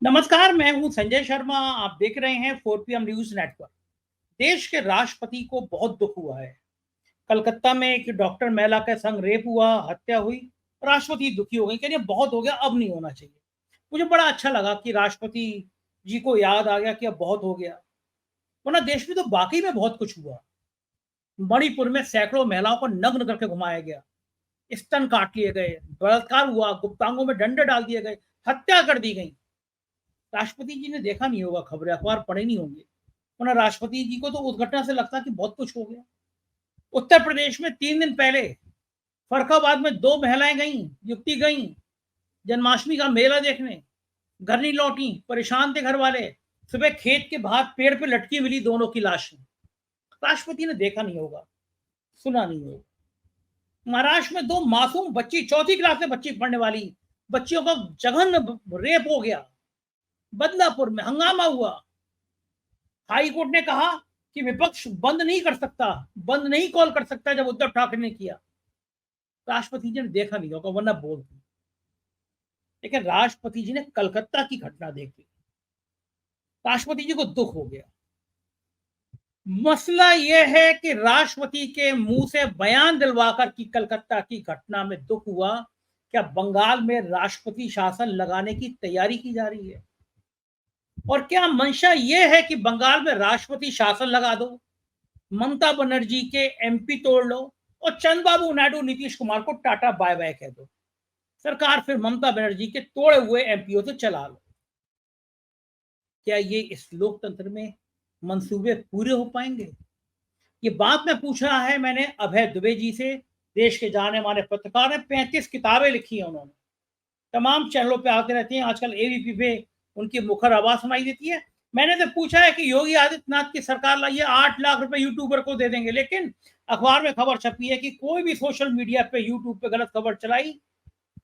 नमस्कार, मैं हूं संजय शर्मा। आप देख रहे हैं 4 PM न्यूज नेटवर्क। देश के राष्ट्रपति को बहुत दुख हुआ है। कलकत्ता में एक डॉक्टर महिला के संग रेप हुआ, हत्या हुई। राष्ट्रपति दुखी हो गई, कह रही बहुत हो गया, अब नहीं होना चाहिए। मुझे बड़ा अच्छा लगा कि राष्ट्रपति जी को याद आ गया कि अब बहुत हो गया। वरना देश में तो वाकई में बहुत कुछ हुआ। मणिपुर में सैकड़ों महिलाओं को नग्न करके घुमाया गया, स्तन काट लिए गए, बलात्कार हुआ, गुप्तांगों में डंडे डाल दिए गए, हत्या कर दी गई। राष्ट्रपति जी ने देखा नहीं होगा, खबरें अखबार पढ़े नहीं होंगे, वरना राष्ट्रपति जी को तो उस घटना से लगता कि बहुत कुछ हो गया। उत्तर प्रदेश में 3 दिन पहले फरुखाबाद में 2 महिलाएं गईं, युवती गईं जन्माष्टमी का मेला देखने, घर नहीं लौटी, परेशान थे घर वाले। सुबह खेत के बाहर पेड़ पे लटकी मिली दोनों की लाशें। राष्ट्रपति ने देखा नहीं होगा, सुना नहीं होगा। महाराष्ट्र में 2 मासूम बच्ची, चौथी क्लास में बच्ची पढ़ने वाली बच्चियों का जघन्य रेप हो गया। बदलापुर में हंगामा हुआ। हाई कोर्ट ने कहा कि विपक्ष बंद नहीं कर सकता, बंद नहीं कॉल कर सकता जब उद्धव ठाकरे ने किया। राष्ट्रपति जी ने देखा नहीं होगा, वरना बोलती। लेकिन राष्ट्रपति जी ने कलकत्ता की घटना देखी, राष्ट्रपति जी को दुख हो गया। मसला यह है कि राष्ट्रपति के मुंह से बयान दिलवाकर कि कलकत्ता की घटना में दुख हुआ, क्या बंगाल में राष्ट्रपति शासन लगाने की तैयारी की जा रही है? और क्या मंशा यह है कि बंगाल में राष्ट्रपति शासन लगा दो, ममता बनर्जी के एमपी तोड़ लो और चंद्रबाबू नायडू नीतीश कुमार को टाटा बाय बाय कह दो। सरकार फिर ममता बनर्जी के तोड़े हुए एमपीओ से चला लो। क्या ये इस लोकतंत्र में मंसूबे पूरे हो पाएंगे? ये बात मैं पूछ रहा है मैंने अभय दुबे जी से। देश के जाने माने पत्रकार हैं, 35 किताबें लिखी हैं उन्होंने, तमाम चैनलों पे आते रहते हैं, आजकल एबीपी पे उनकी मुखर आवाज सुनाई देती है। मैंने तो पूछा है कि योगी आदित्यनाथ की सरकार लाइए, 8 लाख रुपए यूट्यूबर को दे देंगे, लेकिन अखबार में खबर छपी है कि कोई भी सोशल मीडिया पे, यूट्यूब पे गलत खबर चलाई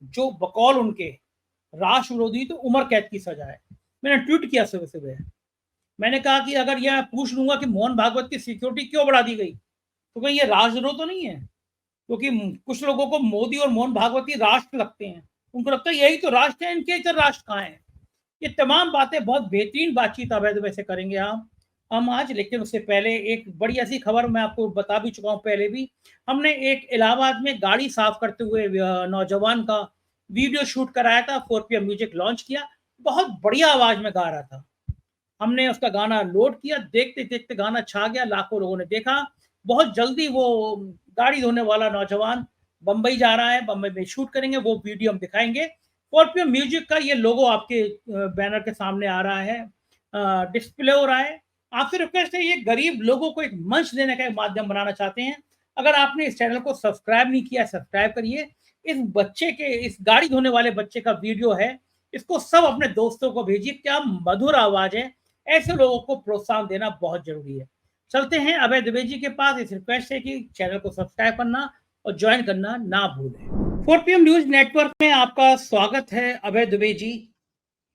जो बकौल उनके राष्ट्र विरोधी, तो उम्र कैद की सजा है। मैंने ट्वीट किया सुबह सुबह, मैंने कहा कि अगर यह पूछ लूंगा कि मोहन भागवत की सिक्योरिटी क्यों बढ़ा दी गई, तो कहीं ये राष्ट्रद्रोह तो नहीं है? क्योंकि कुछ लोगों को मोदी और मोहन भागवत ही राष्ट्र लगते हैं, उनको लगता है यही तो राष्ट्र है, इनके इतर राष्ट्र कहाँ है। ये तमाम बातें, बहुत बेहतरीन बातचीत अवैध वैसे करेंगे हम आज। लेकिन उससे पहले एक बड़ी ऐसी खबर मैं आपको बता भी चुका हूँ पहले भी। हमने एक इलाहाबाद में गाड़ी साफ करते हुए नौजवान का वीडियो शूट कराया था, 4PM म्यूजिक लॉन्च किया। बहुत बढ़िया आवाज में गा रहा था। हमने उसका गाना लोड किया, देखते देखते गाना छा गया, लाखों लोगों ने देखा। बहुत जल्दी वो गाड़ी धोने वाला नौजवान बंबई जा रहा है, बंबई में शूट करेंगे, वो वीडियो हम दिखाएंगे। 4PM म्यूजिक का ये लोगो आपके बैनर के सामने आ रहा है, डिस्प्ले हो रहा है। आपसे रिक्वेस्ट है, ये गरीब लोगों को एक मंच देने का एक माध्यम बनाना चाहते हैं। अगर आपने इस चैनल को सब्सक्राइब नहीं किया, सब्सक्राइब करिए। इस बच्चे के, इस गाड़ी धोने वाले बच्चे का वीडियो है, इसको सब अपने दोस्तों को भेजिए। क्या मधुर आवाज है, ऐसे लोगों को प्रोत्साहन देना बहुत जरूरी है। चलते हैं अभय दुबे जी के पास। इस रिक्वेस्ट है कि चैनल को सब्सक्राइब करना और ज्वाइन करना ना भूलें। 4PM न्यूज नेटवर्क में आपका स्वागत है अभय दुबे जी।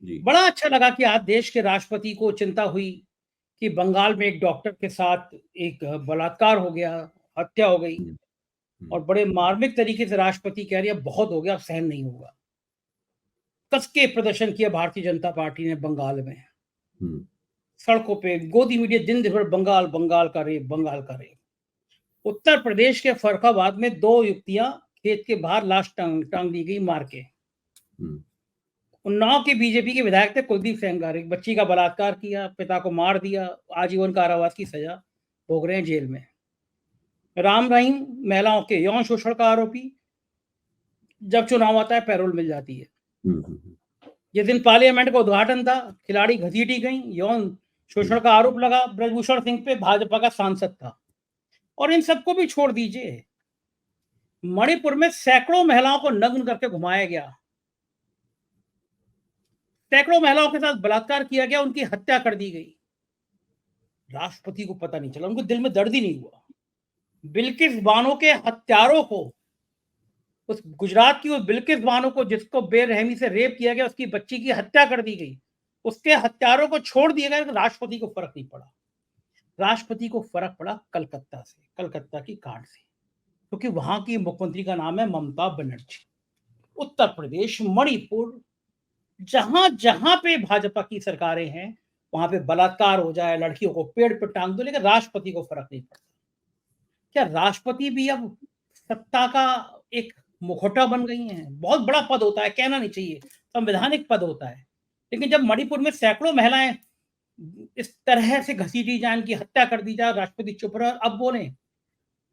बड़ा अच्छा लगा कि आज देश के राष्ट्रपति को चिंता हुई कि बंगाल में एक डॉक्टर के साथ एक बलात्कार हो गया, हत्या हो गई, और बड़े मार्मिक तरीके से राष्ट्रपति कह रही है बहुत हो गया, अब सहन नहीं होगा। कस के प्रदर्शन किया भारतीय जनता पार्टी ने बंगाल में, सड़कों पे गोदी मीडिया दिन भर बंगाल, बंगाल का रेप, बंगाल का रेप। उत्तर प्रदेश के फरुखाबाद में 2 युवतियां खेत के बाहर लाश टांग दी गई मार के। उन्नाव के बीजेपी के विधायक थे कुलदीप सेंगार, एक बच्ची का बलात्कार किया, पिता को मार दिया, आजीवन कारावास की सजा भोग रहे हैं जेल में। राम रहीम महिलाओं के यौन शोषण का आरोपी, जब चुनाव आता है पैरोल मिल जाती है। जिस दिन पार्लियामेंट का उद्घाटन था, खिलाड़ी घसीटी गई, यौन शोषण का आरोप लगा ब्रजभूषण सिंह पे, भाजपा का सांसद था। और इन सबको भी छोड़ दीजिए, मणिपुर में सैकड़ों महिलाओं को नग्न करके घुमाया गया, सैकड़ों महिलाओं के साथ बलात्कार किया गया, उनकी हत्या कर दी गई। राष्ट्रपति को पता नहीं चला, उनको दिल में दर्द ही नहीं हुआ। बिल्किस बानो के हत्यारों को, उस गुजरात की उस बिल्किस बानो को जिसको बेरहमी से रेप किया गया, उसकी बच्ची की हत्या कर दी गई, उसके हत्यारों को छोड़ दिया गया। राष्ट्रपति को फर्क नहीं पड़ा। राष्ट्रपति को फर्क पड़ा कलकत्ता से, कलकत्ता की कांड से, क्योंकि वहां की मुख्यमंत्री का नाम है ममता बनर्जी। उत्तर प्रदेश, मणिपुर, जहां जहां पे भाजपा की सरकारें हैं वहां पे बलात्कार हो जाए, लड़कियों को पेड़ पे टांग दो, लेकिन राष्ट्रपति को फर्क नहीं पड़ता। क्या राष्ट्रपति भी अब सत्ता का एक मुखौटा बन गई हैं? बहुत बड़ा पद होता है, कहना नहीं चाहिए, संवैधानिक पद होता है। लेकिन जब मणिपुर में सैकड़ों महिलाएं इस तरह से घसीटी जाए, इनकी हत्या कर दी जाए, राष्ट्रपति चुप रहे, अब बोले।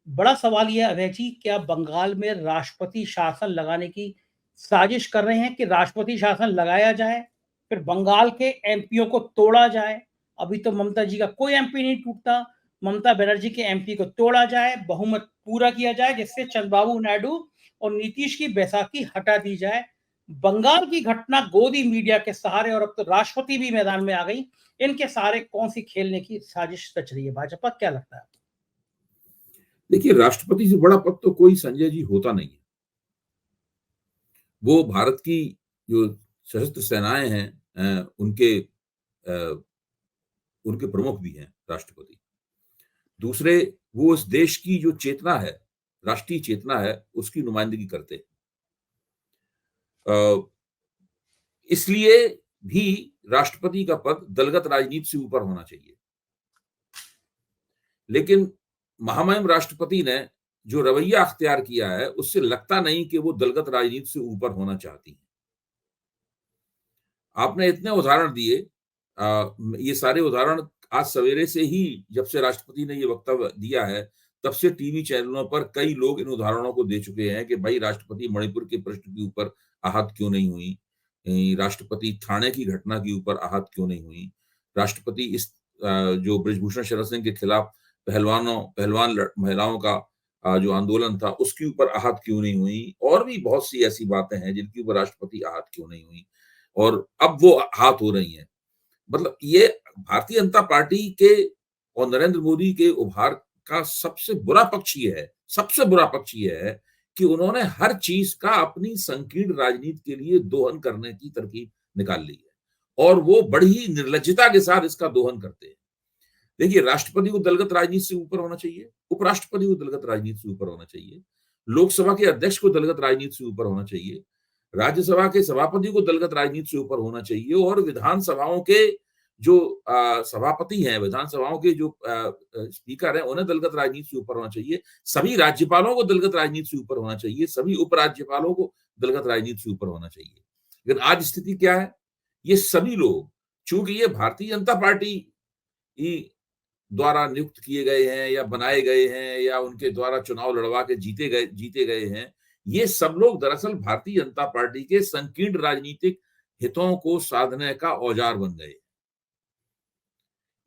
बड़ा सवाल यह है अभय जी, क्या बंगाल में राष्ट्रपति शासन लगाने की साजिश कर रहे हैं कि राष्ट्रपति शासन लगाया जाए, फिर बंगाल के एमपीओ को तोड़ा जाए? अभी तो ममता जी का कोई एमपी नहीं टूटता, ममता बनर्जी के एमपी को तोड़ा जाए, बहुमत पूरा किया जाए, जिससे चंद्रबाबू नायडू और नीतीश की बैसाखी हटा दी जाए। बंगाल की घटना गोदी मीडिया के सहारे और अब तो राष्ट्रपति भी मैदान में आ गई, इनके सहारे कौन सी खेलने की साजिश रच रही है भाजपा, क्या लगता है? देखिए, राष्ट्रपति से बड़ा पद तो कोई संजय जी होता नहीं है। वो भारत की जो सशस्त्र सेनाएं हैं उनके प्रमुख भी हैं राष्ट्रपति। दूसरे, वो उस देश की जो चेतना है, राष्ट्रीय चेतना है, उसकी नुमाइंदगी करते हैं। इसलिए भी राष्ट्रपति का पद दलगत राजनीति से ऊपर होना चाहिए। लेकिन महामहिम राष्ट्रपति ने जो रवैया अख्तियार किया है, उससे लगता नहीं कि वो दलगत राजनीति से ऊपर होना चाहती है। आपने इतने उदाहरण दिए, ये सारे उदाहरण आज सवेरे से ही, जब से राष्ट्रपति ने ये वक्तव्य दिया है, तब से टीवी चैनलों पर कई लोग इन उदाहरणों को दे चुके हैं कि भाई राष्ट्रपति मणिपुर के प्रश्न के ऊपर आहत क्यों नहीं हुई, राष्ट्रपति थाने की घटना के ऊपर आहत क्यों नहीं हुई, राष्ट्रपति इस जो ब्रजभूषण शरण सिंह के खिलाफ पहलवान महिलाओं का जो आंदोलन था उसके ऊपर आहत क्यों नहीं हुई, और भी बहुत सी ऐसी बातें हैं जिनके ऊपर राष्ट्रपति आहत क्यों नहीं हुई, और अब वो आहत हो रही हैं। मतलब ये भारतीय जनता पार्टी के और नरेंद्र मोदी के उभार का सबसे बुरा पक्ष ये है कि उन्होंने हर चीज का अपनी संकीर्ण राजनीति के लिए दोहन करने की तरकीब निकाल ली है, और वो बड़ी निर्लज्जता के साथ इसका दोहन करते हैं। देखिए, राष्ट्रपति को दलगत राजनीति से ऊपर होना चाहिए, उपराष्ट्रपति को दलगत राजनीति से ऊपर होना चाहिए, लोकसभा के अध्यक्ष को दलगत राजनीति से ऊपर होना चाहिए, राज्यसभा के सभापति को दलगत राजनीति से ऊपर होना चाहिए, और विधानसभाओं के जो सभापति हैं, विधानसभाओं के जो स्पीकर हैं, उन्हें दलगत राजनीति से ऊपर होना चाहिए, सभी राज्यपालों को दलगत राजनीति से ऊपर होना चाहिए, सभी उपराज्यपालों को दलगत राजनीति से ऊपर होना चाहिए। लेकिन आज स्थिति क्या है? ये सभी लोग, चूंकि ये भारतीय जनता पार्टी द्वारा नियुक्त किए गए हैं या बनाए गए हैं या उनके द्वारा चुनाव लड़वा के जीते गए हैं, ये सब लोग दरअसल भारतीय जनता पार्टी के संकीर्ण राजनीतिक हितों को साधने का औजार बन गए।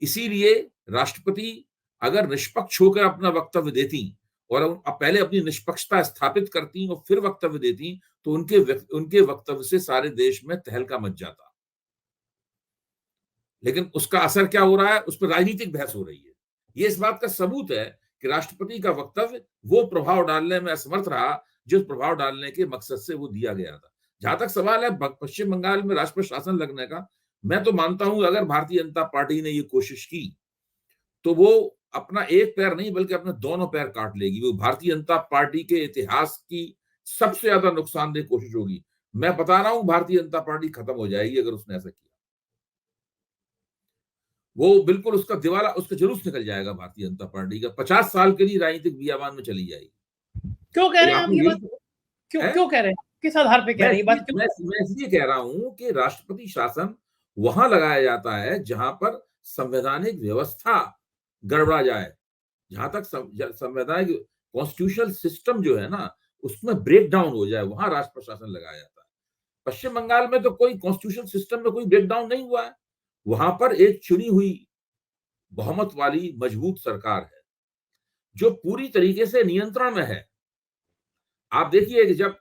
इसीलिए राष्ट्रपति अगर निष्पक्ष होकर अपना वक्तव्य देती और पहले अपनी निष्पक्षता स्थापित करती और फिर वक्तव्य देती, तो उनके वक्तव्य से सारे देश में तहलका मच जाता। लेकिन उसका असर क्या हो रहा है? उस पर राजनीतिक बहस हो रही है। ये इस बात का सबूत है कि राष्ट्रपति का वक्तव्य वो प्रभाव डालने में असमर्थ रहा जो प्रभाव डालने के मकसद से वो दिया गया था। जहां तक सवाल है पश्चिम बंगाल में राष्ट्रपति शासन लगने का, मैं तो मानता हूं अगर भारतीय जनता पार्टी ने ये कोशिश की तो वो अपना एक पैर नहीं बल्कि अपने दोनों पैर काट लेगी। वो भारतीय जनता पार्टी के इतिहास की सबसे ज्यादा नुकसानदेह कोशिश होगी। मैं बता रहा हूं, भारतीय जनता पार्टी खत्म हो जाएगी अगर उसने ऐसा किया। वो बिल्कुल उसका दिवाला, उसका जुलूस निकल जाएगा भारतीय जनता पार्टी का, 50 साल के लिए राजनीतिक बियाबान में चली जाएगी। क्यों कह रहे हैं आप ये बात? क्यों कह रहे हैं? किस आधार पे कह रहे हैं बात? मैं इसलिए कह रहा हूं कि राष्ट्रपति शासन वहां लगाया जाता है जहां पर संवैधानिक व्यवस्था गड़बड़ा जाए, जहां तक संवैधानिक कॉन्स्टिट्यूशनल सिस्टम जो है ना उसमें ब्रेक डाउन हो जाए, वहां राष्ट्र प्रशासन लगाया जाता है। पश्चिम बंगाल में तो कोई कॉन्स्टिट्यूशनल सिस्टम में कोई ब्रेक डाउन नहीं हुआ है। वहां पर एक चुनी हुई बहुमत वाली मजबूत सरकार है जो पूरी तरीके से नियंत्रण में है। आप देखिए कि जब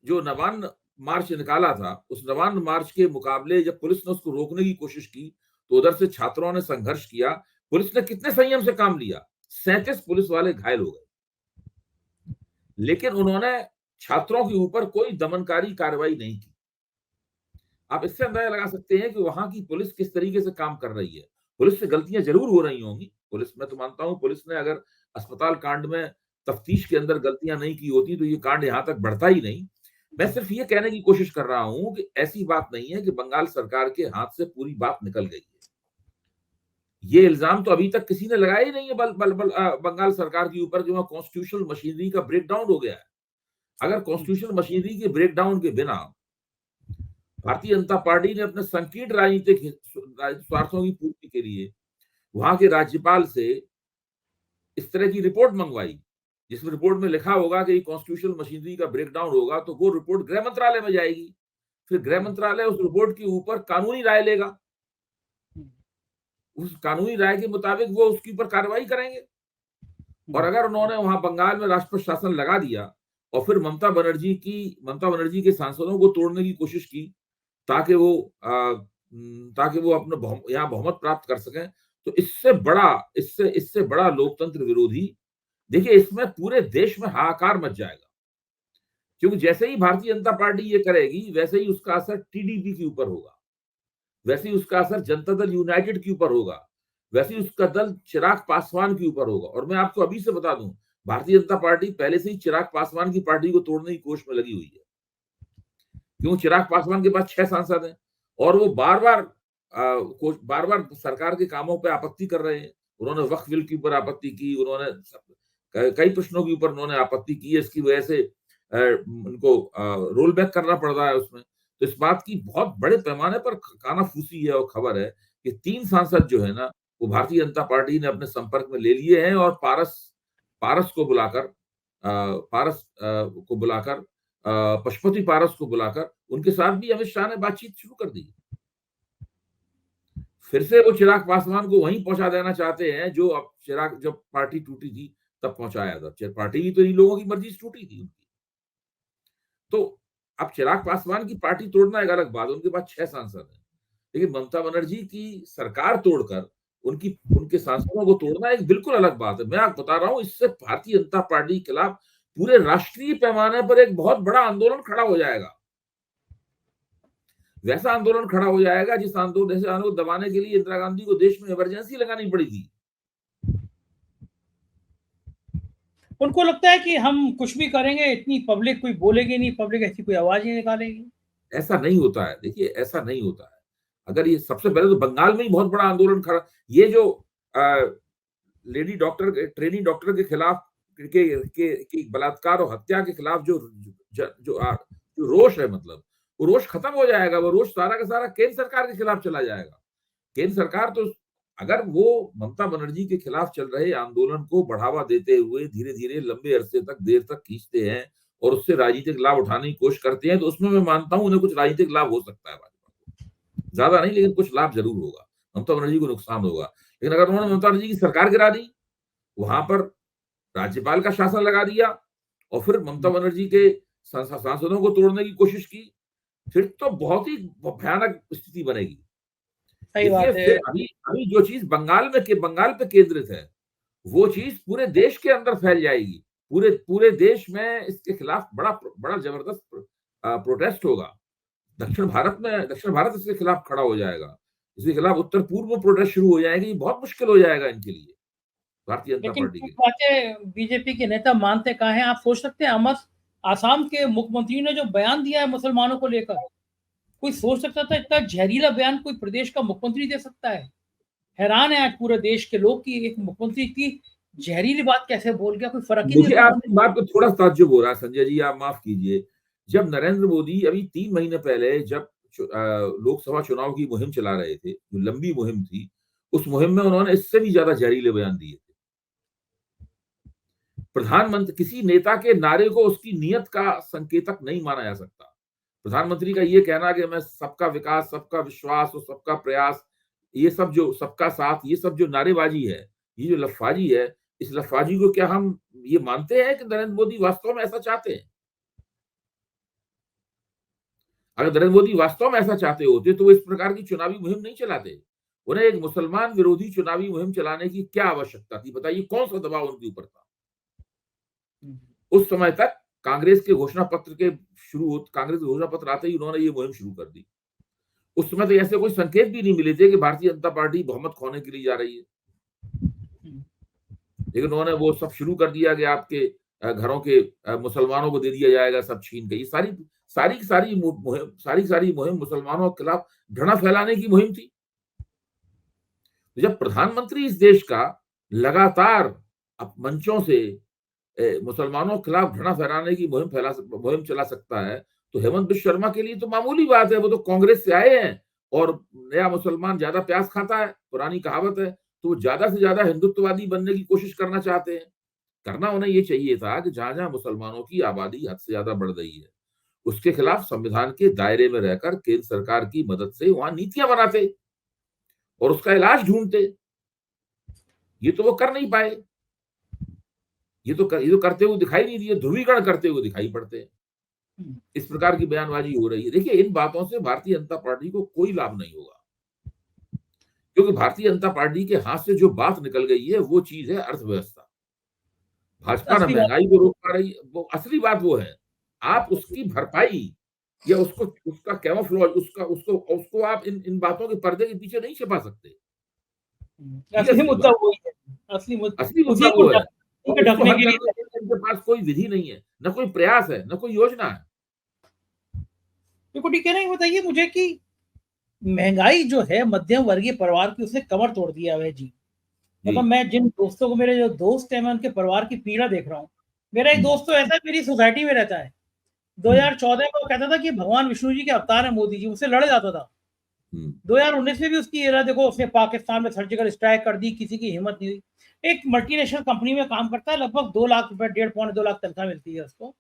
जो नवान्न मार्च निकाला था, उस नवान्न मार्च के मुकाबले जब पुलिस ने उसको रोकने की कोशिश की तो उधर से छात्रों ने संघर्ष किया। पुलिस ने कितने संयम से काम लिया, 37 पुलिस वाले घायल हो गए, लेकिन उन्होंने छात्रों के ऊपर कोई दमनकारी कार्रवाई नहीं की। आप इससे अंदाजा लगा सकते हैं कि वहां की पुलिस किस तरीके से काम कर रही है। पुलिस से गलतियां जरूर हो रही होंगी, पुलिस, मैं तो मानता हूं पुलिस ने अगर अस्पताल कांड में तफ्तीश के अंदर गलतियां नहीं की होती तो ये कांड यहां तक बढ़ता ही नहीं। मैं सिर्फ ये कहने की कोशिश कर रहा हूं कि ऐसी बात नहीं है कि बंगाल सरकार के हाथ से पूरी बात निकल गई है। ये इल्जाम तो अभी तक किसी ने लगाया ही नहीं है बंगाल सरकार के ऊपर कि वहां कॉन्स्टिट्यूशनल मशीनरी का ब्रेकडाउन हो गया है। अगर कॉन्स्टिट्यूशनल मशीनरी के ब्रेकडाउन के बिना भारतीय जनता पार्टी ने अपने संकीर्ण राजनीतिक स्वार्थों की पूर्ति के लिए वहां के राज्यपाल से इस तरह की रिपोर्ट मंगवाई, जिसमें रिपोर्ट में लिखा होगा कि कॉन्स्टिट्यूशनल मशीनरी का ब्रेकडाउन होगा, तो वो रिपोर्ट गृह मंत्रालय में जाएगी। फिर गृह मंत्रालय उस रिपोर्ट के ऊपर कानूनी राय लेगा। उस कानूनी राय के मुताबिक वो उसके ऊपर कार्रवाई करेंगे। और अगर उन्होंने वहां बंगाल में राष्ट्रपति शासन लगा दिया और फिर ममता बनर्जी के सांसदों को तोड़ने की कोशिश की ताकि वो अपने यहाँ बहुमत प्राप्त कर सकें, तो इससे बड़ा लोकतंत्र विरोधी, देखिए इसमें पूरे देश में हाहाकार मच जाएगा। क्योंकि जैसे ही भारतीय जनता पार्टी ये करेगी, वैसे ही उसका असर टीडीपी के ऊपर होगा, वैसे ही उसका असर जनता दल यूनाइटेड के ऊपर होगा, वैसे ही उसका दल चिराग पासवान के ऊपर होगा। और मैं आपको अभी से बता दूं, भारतीय जनता पार्टी पहले से ही चिराग पासवान की पार्टी को तोड़ने की कोशिश में लगी हुई है। क्यों? चिराग पासवान के पास 6 सांसद हैं और वो बार बार सरकार के कामों पे आपत्ति कर रहे हैं। उन्होंने वक्फ बिल के ऊपर आपत्ति की, उन्होंने कई प्रश्नों के ऊपर उन्होंने आपत्ति की है। इसकी वजह से उनको रोल बैक करना पड़ रहा है उसमें। तो इस बात की बहुत बड़े पैमाने पर कानाफूसी है और खबर है कि 3 सांसद जो है ना, वो भारतीय जनता पार्टी ने अपने संपर्क में ले लिए हैं और पारस को बुलाकर पशुपति पारस को बुलाकर उनके साथ भी अमित शाह ने बातचीत शुरू कर दी। फिर से वो चिराग पासवान को वहीं पहुंचा देना चाहते हैं जब पार्टी टूटी थी तब पहुंचाया था। पार्टी भी तो इन लोगों की मर्जी से टूटी थी उनकी। तो अब चिराग पासवान की पार्टी तोड़ना एक अलग बात, उनके पास 6 सांसद हैं, लेकिन ममता बनर्जी की सरकार तोड़कर उनके सांसदों को तोड़ना एक बिल्कुल अलग बात है। मैं आपको बता रहा हूं, इससे भारतीय जनता पार्टी के खिलाफ पूरे राष्ट्रीय पैमाने पर एक बहुत बड़ा आंदोलन खड़ा हो जाएगा। वैसा आंदोलन खड़ा हो जाएगा जिस आंदोलन को दबाने के लिए इंदिरा गांधी को देश में इमरजेंसी लगानी पड़ी थी। उनको लगता है कि हम कुछ भी करेंगे, इतनी पब्लिक कोई बोलेगी नहीं, पब्लिक ऐसी कोई आवाज नहीं निकालेगी। ऐसा नहीं होता है। देखिए, ऐसा नहीं होता है। अगर ये सबसे पहले तो बंगाल में ही बहुत बड़ा आंदोलन खड़ा, ये जो लेडी डॉक्टर ट्रेनी डॉक्टर के खिलाफ के बलात्कार और हत्या के खिलाफ जो रोष है, मतलब वो रोष खत्म हो जाएगा। वो रोष सारा का सारा केंद्र सरकार के खिलाफ चला जाएगा। केंद्र सरकार तो अगर वो ममता बनर्जी के खिलाफ चल रहे आंदोलन को बढ़ावा देते हुए धीरे धीरे लंबे अरसे तक देर तक खींचते हैं और उससे राजनीतिक लाभ उठाने की कोशिश करते हैं, तो उसमें मैं मानता हूं उन्हें कुछ राजनीतिक लाभ हो सकता है। भाजपा को ज्यादा नहीं, लेकिन कुछ लाभ जरूर होगा। ममता बनर्जी को नुकसान होगा। लेकिन अगर उन्होंने ममता बनर्जी की सरकार गिरा दी, वहां पर राज्यपाल का शासन लगा दिया और फिर ममता बनर्जी के सांसदों को तोड़ने की कोशिश की, फिर तो बहुत ही भयानक स्थिति बनेगी। सही बात है। फिर अभी जो चीज बंगाल पे केंद्रित है, वो चीज पूरे देश के अंदर फैल जाएगी। पूरे देश में इसके खिलाफ बड़ा जबरदस्त प्रोटेस्ट होगा। दक्षिण भारत इसके खिलाफ खड़ा हो जाएगा। इसके खिलाफ उत्तर पूर्व में प्रोटेस्ट शुरू हो जाएगी। बहुत मुश्किल हो जाएगा इनके लिए, भारतीय जनता लेकिन पार्टी के लिए। बातें बीजेपी के नेता मानते कहाँ हैं? आप सोच सकते हैं आसाम के मुख्यमंत्री ने जो बयान दिया है मुसलमानों को लेकर, कोई सोच सकता था इतना जहरीला बयान कोई प्रदेश का मुख्यमंत्री दे सकता है? हैरान है आज पूरे देश के लोग कि एक मुख्यमंत्री इतनी जहरीली बात कैसे बोल गया, कोई फर्क ही नहीं। आपकी बात को थोड़ा ताज्जुब हो रहा है संजय जी, आप माफ कीजिए। जब नरेंद्र मोदी अभी 3 महीने पहले जब लोकसभा चुनाव की मुहिम चला रहे थे, जो लंबी मुहिम थी, उस मुहिम में उन्होंने इससे भी ज्यादा जहरीले बयान दिए थे। प्रधानमंत्री किसी नेता के नारे को उसकी नीयत का संकेतक नहीं माना जा सकता। प्रधानमंत्री का ये कहना कि मैं सबका विकास, सबका विश्वास और सबका प्रयास, ये सब जो सबका साथ, ये सब जो नारेबाजी है, ये जो लफाजी है, इस लफाजी को क्या हम ये मानते हैं कि नरेंद्र मोदी वास्तव में ऐसा चाहते हैं? अगर नरेंद्र मोदी वास्तव में ऐसा चाहते होते तो वो इस प्रकार की चुनावी मुहिम नहीं चलाते। उन्हें एक मुसलमान विरोधी चुनावी मुहिम चलाने की क्या आवश्यकता थी? बताइए, कौन सा दबाव उनके ऊपर था? उस समय तक कांग्रेस के घोषणा पत्र आते ही उन्होंने ये मुहिम शुरू कर दी। उस समय तो ऐसे कोई संकेत भी नहीं मिले थे कि भारतीय जनता पार्टी बहुमत खोने के लिए जा रही है, लेकिन उन्होंने वो सब शुरू कर दिया कि आपके घरों के मुसलमानों को दे दिया जाएगा सब छीन के। ये सारी मुहिम मुसलमानों के खिलाफ घृणा फैलाने की मुहिम थी। जब प्रधानमंत्री इस देश का लगातार मंचों से मुसलमानों के खिलाफ घृणा फैलाने की मुहिम चला सकता है, तो हेमंत बिश्व शर्मा के लिए तो मामूली बात है। वो तो कांग्रेस से आए हैं और नया मुसलमान ज्यादा प्याज खाता है, पुरानी कहावत है। तो वो ज्यादा से ज्यादा हिंदुत्ववादी बनने की कोशिश करना चाहते हैं। करना उन्हें ये चाहिए था कि जहां जहां मुसलमानों की आबादी हद से ज्यादा बढ़ रही है, उसके खिलाफ संविधान के दायरे में रहकर केंद्र सरकार की मदद से वहां नीतियां बनाते और उसका इलाज ढूंढते। ये तो वो कर नहीं पाए। ये तो करते हुए दिखाई नहीं दिए, ध्रुवीकरण करते हुए दिखाई पड़ते हैं। इस प्रकार की बयानबाजी हो रही है। देखिए, इन बातों से भारतीय जनता पार्टी को कोई लाभ नहीं होगा, क्योंकि भारतीय जनता पार्टी के हाथ से जो बात निकल गई है वो चीज है अर्थव्यवस्था। भाजपा न असली बात महंगाई को रोक पा रही है, वो असली बात वो है। आप उसकी भरपाई या उसका कैमोफ्लेज उसको उसको आप इन बातों के पर्दे के पीछे नहीं छिपा सकते। ये असली असली मुद्दा बात, वही है। असली मुद्दा असली मुद्दा उसी वो है। उसी और को उसको ढकने हल के करने लिए। के लिए इनके पास कोई विधि नहीं है, न कोई प्रयास है, न कोई योजना है। देखो ठीक है ना, ये बताइए मुझे कि महंगाई जो है मध्यम वर्गीय परिवार की, उसने कमर तोड़ दिया है जी। जी। मतलब मैं जिन दोस्तों को, मेरे जो दोस्त हैं, मैं उनके परिवार की पीड़ा देख रहा हूँ। मेरा एक हम्म, दोस्त तो ऐसा है, मेरी सोसाइटी में रहता है। हम्म, 2014 में वो कहता था कि भगवान विष्णु जी के अवतार है मोदी जी, उससे लड़ जाता था। हम्म, 2019 में भी उसकी एरा देखो, उसने पाकिस्तान में सर्जिकल स्ट्राइक कर दी, किसी की हिम्मत नहीं हुई। एक मल्टीनेशनल कंपनी में काम करता है, लगभग 2 लाख रुपए, 1.5 पौने 2 लाख तनख्वाह मिलती है उसको।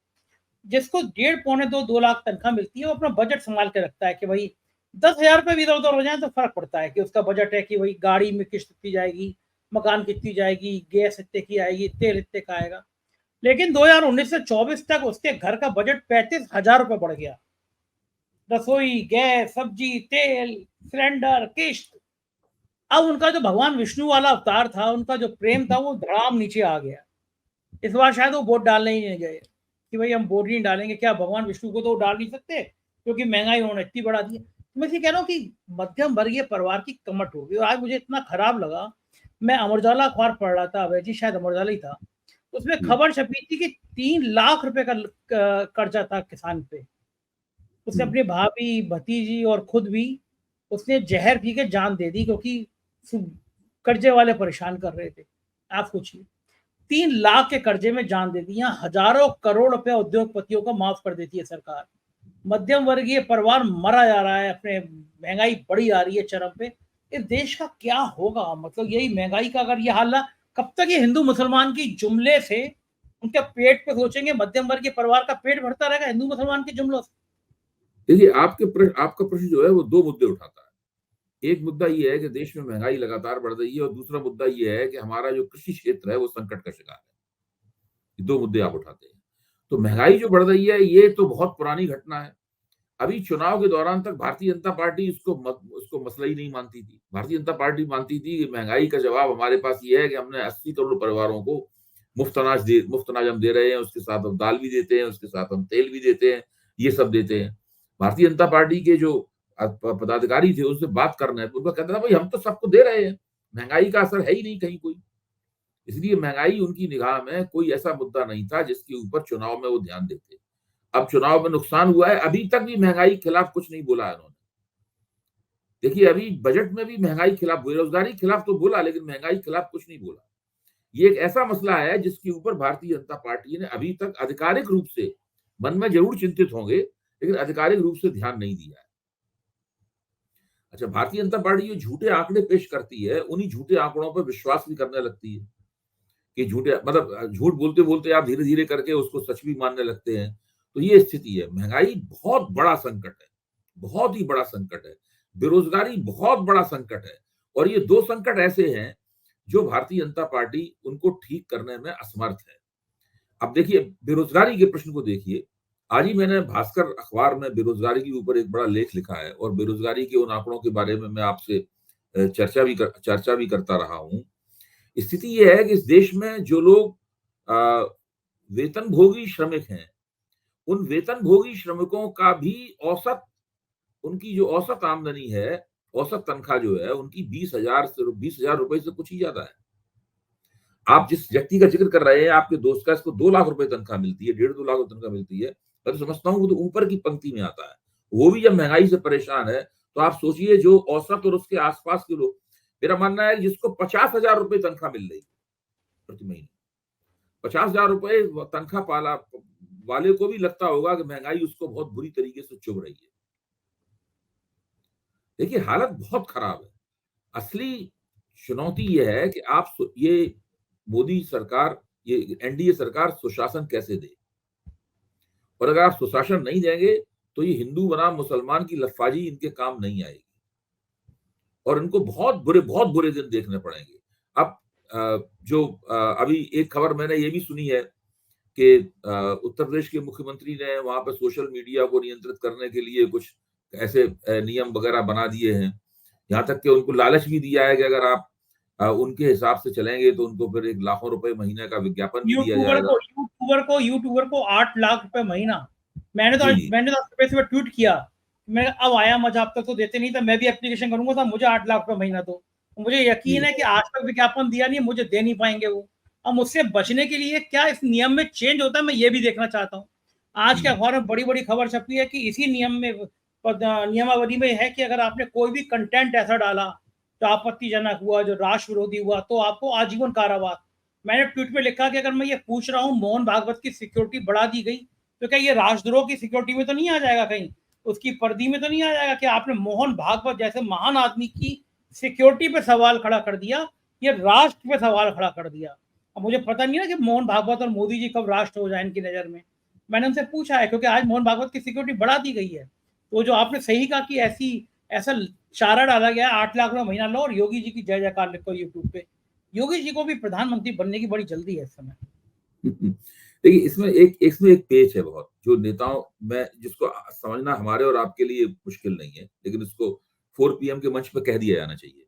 जिसको 1.5 पौने 2 लाख तनख्वाह मिलती है, वो अपना बजट संभाल के रखता है कि भाई 10,000 रुपये भी इधर उधर हो जाए तो फर्क पड़ता है, कि उसका बजट है कि भाई गाड़ी में किस्त कितनी जाएगी, मकान कितनी जाएगी, गैस इतने की आएगी, तेल इतने का आएगा। लेकिन 2019 से 24 तक उसके घर का बजट 35,000 रुपये बढ़ गया। रसोई, गैस, सब्जी, तेल, सिलेंडर, किश्त। अब उनका जो भगवान विष्णु वाला अवतार था, उनका जो प्रेम था, वो धड़ाम नीचे आ गया। इस बार शायद वो वोट डालने ही नहीं गए कि भाई हम वोट नहीं डालेंगे। क्या भगवान विष्णु को तो डाल नहीं सकते, क्योंकि महंगाई उन्होंने इतनी बढ़ा दी है। तो मैं ये कह रहा हूँ कि मध्यम वर्गीय परिवार की कमर टूट गई। और आज मुझे इतना खराब लगा, मैं अमर उजाला अखबार पढ़ रहा था, अभय जी शायद अमर उजाला ही था। उसमें हम्म, खबर छपी थी कि 3 लाख रुपए का कर्जा था किसान पे। उसने हम्म। अपनी भाभी, भतीजी और खुद भी उसने जहर पी के जान दे दी, क्योंकि कर्जे वाले परेशान कर रहे थे। आप सोचिए, 3 लाख के कर्जे में जान दे दी। यहाँ हजारों करोड़ रुपया उद्योगपतियों को माफ कर देती है सरकार। मध्यम वर्गीय परिवार मरा जा रहा है, अपने महंगाई बढ़ी जा रही है चरम पे। इस देश का क्या होगा? मतलब यही महंगाई का अगर ये हाल रहा, कब तक ये हिंदू मुसलमान की जुमले से उनके पेट पे सोचेंगे? मध्यम वर्गीय परिवार का पेट भरता रहेगा हिंदू मुसलमान के जुमलों से। देखिए, आपका प्रश्न जो है वो दो मुद्दे उठाता है। एक मुद्दा ये है कि देश में महंगाई लगातार बढ़ रही है, और दूसरा मुद्दा ये है कि हमारा जो कृषि क्षेत्र है वो संकट का शिकार है। ये दो मुद्दे आप उठाते हैं। तो महंगाई जो बढ़ रही है ये तो बहुत पुरानी घटना है। अभी चुनाव के दौरान तक भारतीय जनता पार्टी उसको मसला ही नहीं मानती थी। भारतीय जनता पार्टी मानती थी कि महंगाई का जवाब हमारे पास ये है कि हमने 80 करोड़ परिवारों को मुफ्त अनाज हम दे रहे हैं, उसके साथ हम दाल भी देते हैं, उसके साथ हम तेल भी देते हैं, ये सब देते हैं। भारतीय जनता पार्टी के जो पदाधिकारी थे उनसे बात करना है तो उनका कहना था भाई हम तो सबको दे रहे हैं, महंगाई का असर है ही नहीं कहीं कोई। इसलिए महंगाई उनकी निगाह में कोई ऐसा मुद्दा नहीं था जिसके ऊपर चुनाव में वो ध्यान देते। अब चुनाव में नुकसान हुआ है, अभी तक भी महंगाई के खिलाफ कुछ नहीं बोला है उन्होंने। देखिए, अभी बजट में भी महंगाई के खिलाफ, बेरोजगारी के खिलाफ तो बोला, लेकिन महंगाई के खिलाफ कुछ नहीं बोला। ये एक ऐसा मसला है जिसके ऊपर भारतीय जनता पार्टी ने अभी तक आधिकारिक रूप से, मन में जरूर चिंतित होंगे, लेकिन आधिकारिक रूप से ध्यान नहीं दिया है। अच्छा, भारतीय जनता पार्टी जो झूठे आंकड़े पेश करती है, उन्हीं झूठे आंकड़ों पर विश्वास भी करने लगती है कि झूठे मतलब झूठ बोलते बोलते आप धीरे धीरे करके उसको सच भी मानने लगते हैं। तो ये स्थिति है। महंगाई बहुत बड़ा संकट है, बहुत ही बड़ा संकट है। बेरोजगारी बहुत बड़ा संकट है, और ये दो संकट ऐसे हैं जो भारतीय जनता पार्टी उनको ठीक करने में असमर्थ है। अब देखिए, बेरोजगारी के प्रश्न को देखिए। आज ही मैंने भास्कर अखबार में बेरोजगारी के ऊपर एक बड़ा लेख लिखा है, और बेरोजगारी के उन आंकड़ों के बारे में मैं आपसे चर्चा भी करता रहा हूं। स्थिति यह है कि इस देश में जो लोग वेतनभोगी श्रमिक हैं, उन वेतनभोगी श्रमिकों का भी औसत, उनकी जो औसत आमदनी है, औसत तनख्वाह जो है उनकी 20,000 रुपए से कुछ ही ज्यादा है। आप जिस व्यक्ति का जिक्र कर रहे हैं, आपके दोस्त का, इसको 2 लाख रुपए तनख्वाह मिलती है, 1.5-2 लाख तनख्वाह मिलती है, मैं तो समझता हूँ वो तो ऊपर की पंक्ति में आता है। वो भी जब महंगाई से परेशान है, तो आप सोचिए जो औसत और उसके आसपास के लोग, मेरा मानना है जिसको 50,000 रुपए तनख्वाह मिल रही है प्रति महीने, 50,000 रुपए तनख्वाह पाला वाले को भी लगता होगा कि महंगाई उसको बहुत बुरी तरीके से चुभ रही है। देखिए हालत बहुत खराब है। असली चुनौती ये है कि ये मोदी सरकार, ये एनडीए सरकार सुशासन कैसे दे, और अगर आप सुशासन नहीं देंगे तो ये हिंदू बनाम मुसलमान की लफाजी इनके काम नहीं आएगी और इनको बहुत बुरे दिन देखने पड़ेंगे। अब अभी एक खबर मैंने ये भी सुनी है कि उत्तर प्रदेश के मुख्यमंत्री ने वहां पर सोशल मीडिया को नियंत्रित करने के लिए कुछ ऐसे नियम वगैरह बना दिए हैं। यहाँ तक कि उनको लालच भी दिया है कि अगर आप उनके हिसाब से चलेंगे तो उनको फिर 1 लाखों रुपए महीने का विज्ञापन भी दिया जाएगा। यूट्यूबर को 8 लाख रुपए महीना। मैंने जी, तो सुबह ट्वीट किया, मैं अब आया मजा, अब तक तो देते नहीं था, मैं भी एप्लीकेशन करूंगा था, मुझे 8 लाख रुपए महीना दो। मुझे यकीन है कि आज तक विज्ञापन दिया नहीं, मुझे दे नहीं पाएंगे वो। अब मुझसे बचने के लिए क्या इस नियम में चेंज होता है, मैं ये भी देखना चाहता हूँ। आज के अखबार में बड़ी बड़ी खबर छपी है कि इसी नियमावली में है कि अगर आपने कोई भी कंटेंट ऐसा डाला जो आपत्तिजनक हुआ, जो राष्ट्र विरोधी हुआ, तो आपको आजीवन कारावास। मैंने ट्वीट में लिखा कि अगर मैं ये पूछ रहा हूँ मोहन भागवत की सिक्योरिटी बढ़ा दी गई, तो क्या ये राष्ट्रद्रोह की सिक्योरिटी में तो नहीं आ जाएगा, कहीं उसकी पर्दी में तो नहीं आ जाएगा कि आपने मोहन भागवत जैसे महान आदमी की सिक्योरिटी पे सवाल खड़ा कर दिया, ये राष्ट्र पे सवाल खड़ा कर दिया। अब मुझे पता नहीं ना कि मोहन भागवत और मोदी जी कब राष्ट्र हो जाए इनकी नजर में। मैंने उनसे पूछा है क्योंकि आज मोहन भागवत की सिक्योरिटी बढ़ा दी गई है। तो जो आपने सही कहा कि ऐसा चारा डाला गया, 8 लाख रुपए महीना लो और योगी जी की जय जयकार लिखो यूट्यूब पे। योगी जी को भी प्रधानमंत्री बनने की बड़ी जल्दी है इस समय। देखिए इसमें एक पेच है बहुत, जो नेताओं में जिसको समझना हमारे और आपके लिए मुश्किल नहीं है, लेकिन इसको 4 पीएम के मंच पे कह दिया जाना चाहिए।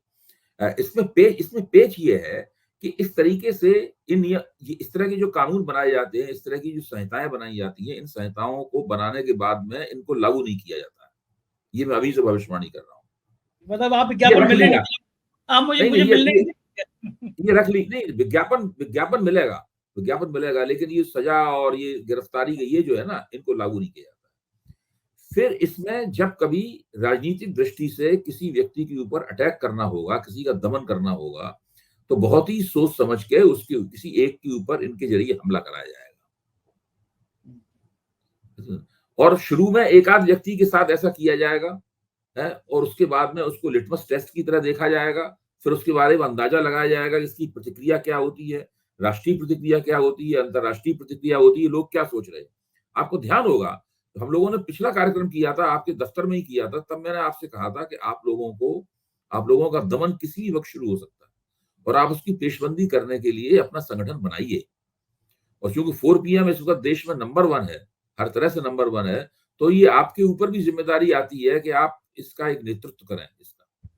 इसमें पेच ये है कि इस तरीके से इस तरह के जो कानून बनाए जाते हैं, इस तरह की जो संहिताएं बनाई जाती हैं, इन संहिताओं को बनाने के बाद में इनको लागू नहीं किया जाता है। ये मैं अभी से भविष्यवाणी कर रहा हूँ। मतलब आप ये विज्ञापन रख मिलने लिया, नहीं, आप नहीं मुझे नहीं मिलने नहीं। ये रख ली नहीं, विज्ञापन मिलेगा, लेकिन ये सजा और ये गिरफ्तारी ये जो है ना, इनको लागू नहीं किया जाता। फिर इसमें जब कभी राजनीतिक दृष्टि से किसी व्यक्ति के ऊपर अटैक करना होगा, किसी का दमन करना होगा, तो बहुत ही सोच समझ के उसके किसी एक के ऊपर इनके जरिए हमला कराया जाएगा। और शुरू में एक आध व्यक्ति के साथ ऐसा किया जाएगा है, और उसके बाद में उसको लिटमस टेस्ट की तरह देखा जाएगा। फिर उसके बारे में अंदाजा लगाया जाएगा कि इसकी प्रतिक्रिया क्या होती है, राष्ट्रीय प्रतिक्रिया क्या होती है, अंतर्राष्ट्रीय प्रतिक्रिया होती है, लोग क्या सोच रहे हैं। आपको ध्यान होगा, तो हम लोगों ने पिछला कार्यक्रम किया था, आपके दफ्तर में ही किया था, तब मैंने आपसे कहा था कि आप लोगों का दमन किसी भी वक्त शुरू हो सकता है और आप उसकी पेशबंदी करने के लिए अपना संगठन बनाइए। और क्योंकि 4 पीएम इस वक्त देश में नंबर 1 है, हर तरह से नंबर 1 है, तो ये आपके ऊपर भी जिम्मेदारी आती है कि आप इसका एक नेतृत्व करें इसका।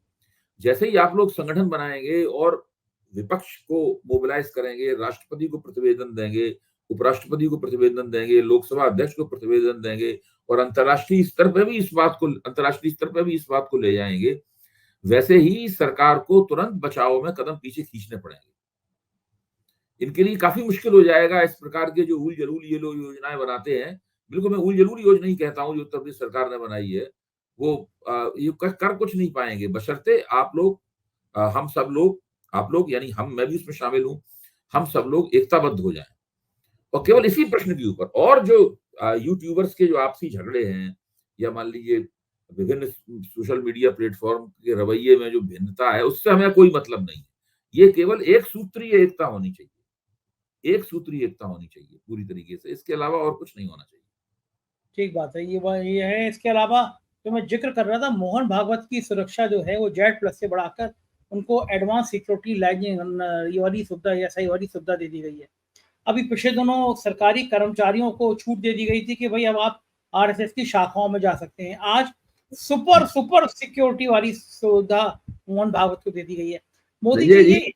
जैसे ही आप लोग संगठन बनाएंगे और विपक्ष को मोबिलाइज करेंगे, राष्ट्रपति को प्रतिवेदन देंगे, उपराष्ट्रपति को प्रतिवेदन देंगे, लोकसभा अध्यक्ष को प्रतिवेदन देंगे और अंतर्राष्ट्रीय स्तर पे भी इस बात को ले जाएंगे, वैसे ही सरकार को तुरंत बचाव में कदम पीछे खींचने पड़ेंगे। इनके लिए काफी मुश्किल हो जाएगा इस प्रकार के जो उल-जलूल ये लोग योजनाएं बनाते हैं। बिल्कुल मैं उल-जलूल योजना ही कहता हूँ जो उत्तर प्रदेश सरकार ने बनाई है। वो ये कर कुछ नहीं पाएंगे बशर्ते हम सब लोग, आप लोग यानी मैं भी उसमें शामिल हूँ, हम सब लोग एकताबद्ध हो जाएं और केवल इसी प्रश्न के ऊपर। और जो यूट्यूबर्स के जो आपसी झगड़े हैं या मान लीजिए विभिन्न सोशल मीडिया प्लेटफॉर्म के रवैये में जो भिन्नता है, उससे हमें कोई मतलब नहीं है। ये केवल एक सूत्रीय एकता होनी चाहिए पूरी तरीके से, इसके अलावा और कुछ नहीं होना चाहिए। ठीक बात है, ये है। इसके अलावा जो मैं जिक्र कर रहा था, मोहन भागवत की सुरक्षा जो है वो जेड प्लस से बढ़ाकर उनको एडवांस सिक्योरिटी ये वाली सुविधा या सही वाली सुविधा दे दी गई है। अभी पिछले दिनों सरकारी कर्मचारियों को छूट दे दी गई थी कि भाई अब आप आरएसएस की शाखाओं में जा सकते हैं। आज सुपर सुपर सिक्योरिटी वाली सुविधा मोहन भागवत को दे दी गई है। मोदी जी ये ये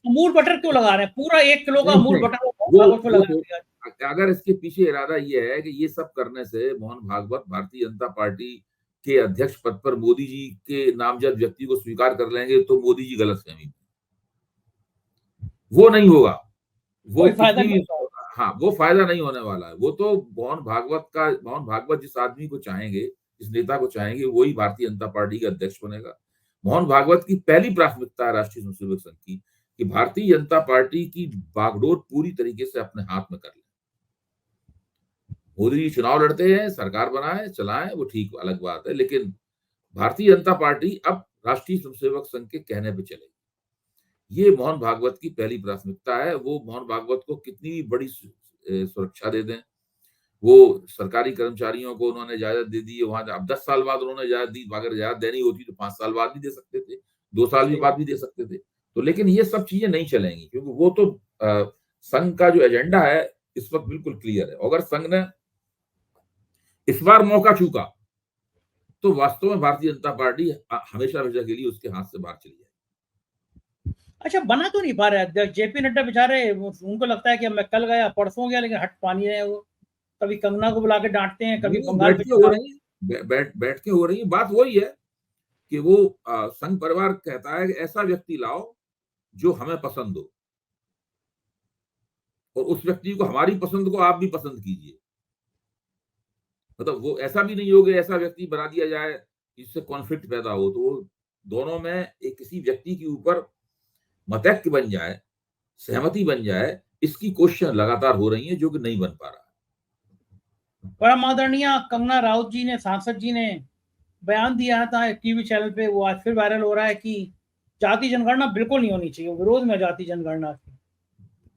अमूल बटर क्यों लगा रहे हैं? पूरा 1 किलो का नहीं अमूल नहीं, बटर मोहन भागवत को लगा दिया। अगर इसके पीछे इरादा ये है कि ये सब करने से मोहन भागवत भारतीय जनता पार्टी के अध्यक्ष पद पर मोदी जी के नामजद व्यक्ति को स्वीकार कर लेंगे, तो मोदी जी गलतफहमी में, वो नहीं होगा। वो कोई फायदा कितनी नहीं भी होगा। हाँ, वो फायदा नहीं होने वाला है। वो तो मोहन भागवत जिस आदमी को चाहेंगे, जिस नेता को चाहेंगे, वही भारतीय जनता पार्टी का अध्यक्ष बनेगा। मोहन भागवत की पहली प्राथमिकता है राष्ट्रीय स्वयंसेवक संघ की कि भारतीय जनता पार्टी की बागडोर पूरी तरीके से अपने हाथ में कर ले। मोदी जी चुनाव लड़ते हैं, सरकार बनाए, चलाएं, वो ठीक अलग बात है, लेकिन भारतीय जनता पार्टी अब राष्ट्रीय स्वयंसेवक संघ के कहने पे चलेगी। ये मोहन भागवत की पहली प्राथमिकता है। वो मोहन भागवत को कितनी भी बड़ी सुरक्षा दे दें, वो सरकारी कर्मचारियों को उन्होंने इजाजत दे दी है वहां। अब 10 साल बाद उन्होंने इजाजत दी, अगर इजाजत देनी होती तो 5 साल बाद भी दे सकते थे, 2 साल भी बाद भी दे सकते थे। तो लेकिन ये सब चीजें नहीं चलेंगी, क्योंकि वो तो संघ का जो एजेंडा है इस वक्त बिल्कुल क्लियर है। अगर संघ ने इस बार मौका चूका तो वास्तव में भारतीय जनता पार्टी हमेशा हमेशा के लिए उसके हाथ से बाहर चली जाएगी। अच्छा, बना तो नहीं पा रहे अध्यक्ष। जेपी नड्डा बेचारे, उनको लगता है कि मैं कल गया परसों गया, लेकिन हट पा नहीं रहे। वो कभी कंगना को बुला के डांटते हैं, कभी बंगाल बैठ के हो रही है। बात वही है कि वो संघ परिवार कहता है कि ऐसा व्यक्ति लाओ जो हमें पसंद हो, और उस व्यक्ति को, हमारी पसंद को आप भी पसंद कीजिए। मतलब वो ऐसा भी नहीं हो कि ऐसा व्यक्ति बना दिया जाए जिससे कॉन्फ्लिक्ट पैदा हो, तो वो दोनों में एक किसी व्यक्ति के ऊपर मतैक्य बन जाए, सहमति बन जाए, इसकी कोशिशें लगातार हो रही हैं, जो कि नहीं बन पा रहा। परम आदरणीय कंगना राउत जी ने, सांसद जी ने बयान दिया था टीवी चैनल पे, वो आज फिर वायरल हो रहा है कि जाति जनगणना बिल्कुल नहीं होनी चाहिए, विरोध में जाति जनगणना की।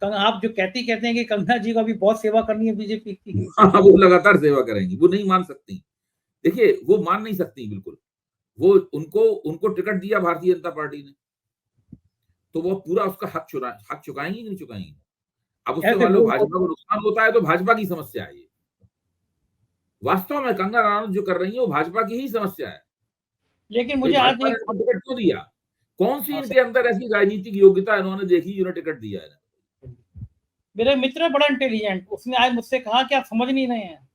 आप जो कहते हैं कि कंगना जी को अभी बहुत सेवा करनी है बीजेपी की। हाँ, वो लगातार सेवा करेंगी, वो नहीं मान सकती। देखिए, वो मान नहीं सकती बिल्कुल। वो उनको टिकट दिया भारतीय जनता पार्टी ने, तो वो पूरा उसका हक चुकाएंगी नहीं चुकाएंगी। अब उससे मान लो भाजपा को नुकसान होता है तो भाजपा की समस्या है ये। वास्तव में कंगना रनौत जो कर रही है वो भाजपा की ही समस्या है। लेकिन मुझे आज टिकट क्यों दिया? कौन सी इनके अंदर ऐसी राजनीतिक योग्यता इन्होंने देखी जिन्हें टिकट दिया है? मेरे मित्र बड़ा इंटेलिजेंट, उसने आज मुझसे कहा कि आप समझ नहीं रहे हैं,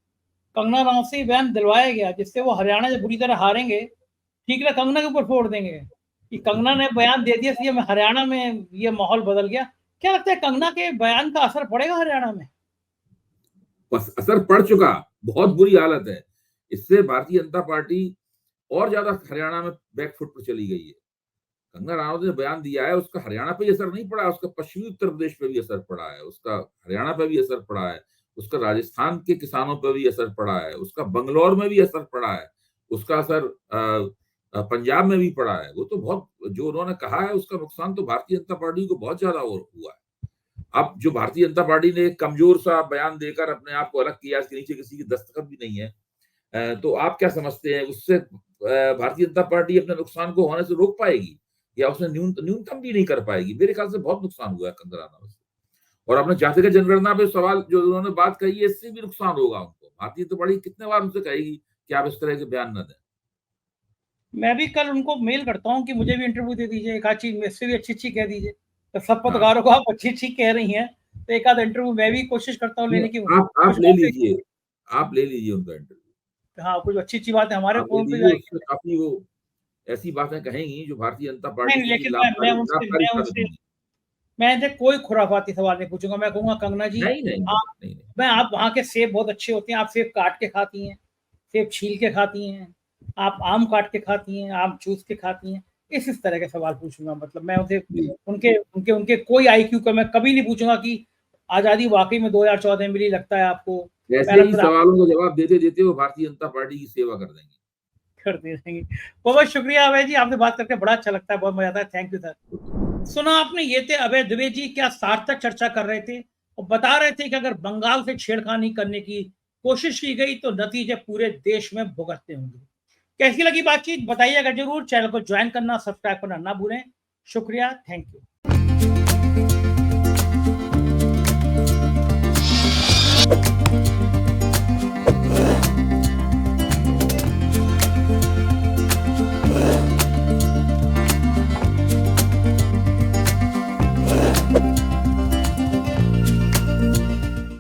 कंगना रनौत से बयान दिलवाया गया जिससे वो हरियाणा से बुरी तरह हारेंगे, ठीक है, कंगना के ऊपर फोड़ देंगे कि कंगना ने बयान दे दिया, इसलिए हरियाणा में ये माहौल बदल गया। क्या लगता है, कंगना के बयान का असर पड़ेगा हरियाणा में? बस असर पड़ चुका, बहुत बुरी हालत है। इससे भारतीय जनता पार्टी और ज्यादा हरियाणा में बैकफुट पर चली गई है। कंगना रनौत ने बयान दिया है, उसका हरियाणा पे असर नहीं पड़ा, उसका पश्चिमी उत्तर प्रदेश पे भी असर पड़ा है, उसका हरियाणा पे भी असर पड़ा है, उसका राजस्थान के किसानों पर भी असर पड़ा है, उसका बंगलौर में भी असर पड़ा है, उसका असर पंजाब में भी पड़ा है। वो तो बहुत, जो उन्होंने कहा है उसका नुकसान तो भारतीय जनता पार्टी को बहुत ज्यादा हुआ है। अब जो भारतीय जनता पार्टी ने एक कमजोर सा बयान देकर अपने आप को अलग किया, इसके नीचे किसी की दस्तखत भी नहीं है, तो आप क्या समझते हैं उससे भारतीय जनता पार्टी अपने नुकसान को होने से रोक पाएगी या उसने न्यूनतम भी नहीं कर पाएगी? मेरे ख्याल से बहुत नुकसान हुआ है कंगना रनौत से। और अपने जातिगत जनगणना पे सवाल जो उन्होंने बात कही है, इससे भी नुकसान होगा उनको। भारतीय जनता पार्टी कितने बार उनसे कहेगी कि आप इस तरह के बयान न दें। मैं भी कल उनको मेल करता हूँ कि मुझे भी इंटरव्यू दे दीजिए, एक आध चीज मुझसे भी अच्छी कह दीजिए। तो सब पत्रकारों को आप अच्छी कह रही हैं, तो एक आध इंटरव्यू मैं भी कोशिश करता हूँ लेने की। आप ले लीजिए उनका इंटरव्यू। हाँ, कुछ अच्छी बात है हमारे फोन पे जाएगी, काफी वो ऐसी बातें कहेंगी जो भारतीय जनता पार्टी की लेकिन मैं कोई खुराफाती सवाल नहीं पूछूंगा। मैं कहूंगा कंगना जी, आप वहाँ के सेब बहुत अच्छे होते हैं, आप सेब काट के खाती हैं, सेब छील के खाती हैं, आप आम काट के खाती हैं, आम चूस के खाती हैं, इस तरह के सवाल पूछूंगा। मतलब मैं उनके कोई आईक्यू का मैं कभी नहीं पूछूंगा कि आजादी वाकई में 2014 मिली, लगता है आपको? ऐसे ही सवालों का जवाब देते देते वो भारतीय जनता पार्टी की सेवा कर देंगे। बहुत शुक्रिया अभय जी, आपसे बात करके बड़ा अच्छा लगता है, बहुत मजा आता है। Thank you sir. सुना आपने, ये थे अभय द्विवेदी जी, क्या सार्थक चर्चा कर रहे थे और बता रहे थे कि अगर बंगाल से छेड़खानी करने की कोशिश की गई तो नतीजे पूरे देश में भुगतने होंगे। कैसी लगी बातचीत बताइएगा जरूर। चैनल को ज्वाइन करना, सब्सक्राइब करना ना भूलें। शुक्रिया, थैंक यू।